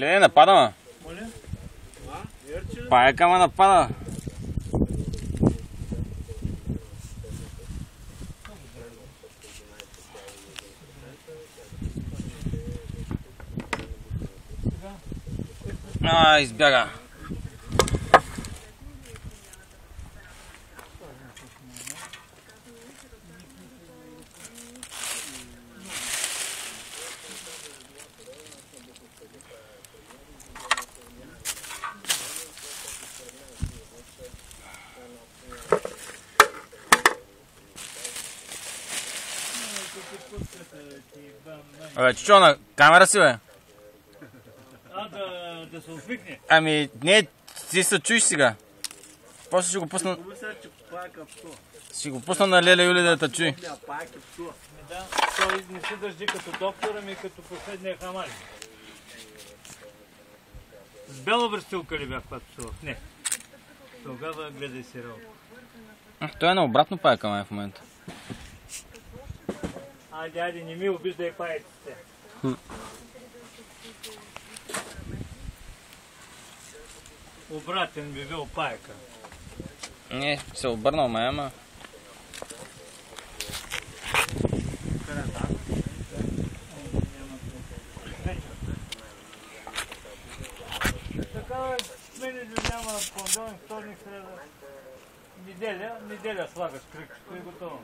Леле, напада ма. Паяка ма напада. Избяга. Чичо, на камера си, бе? Да се отвикне. Ами, не, ти се чуеш сега. После ще го пусна... Ще го пусна на Леля Юли да те чуи. Да, той не се държи като доктора ми, като последния хамали. С бела бръстилка ли бях, когато псувах? Не. Тогава гледай сериал. Той е на обратно паяка, май, в момента. Айде, не ми обиждай паеците. Обратен би бил паяка. Не, се обърнал, май, ама... Така, мене няма понеделник, вторник, среда. Неделя слагаш кръгчето и готово.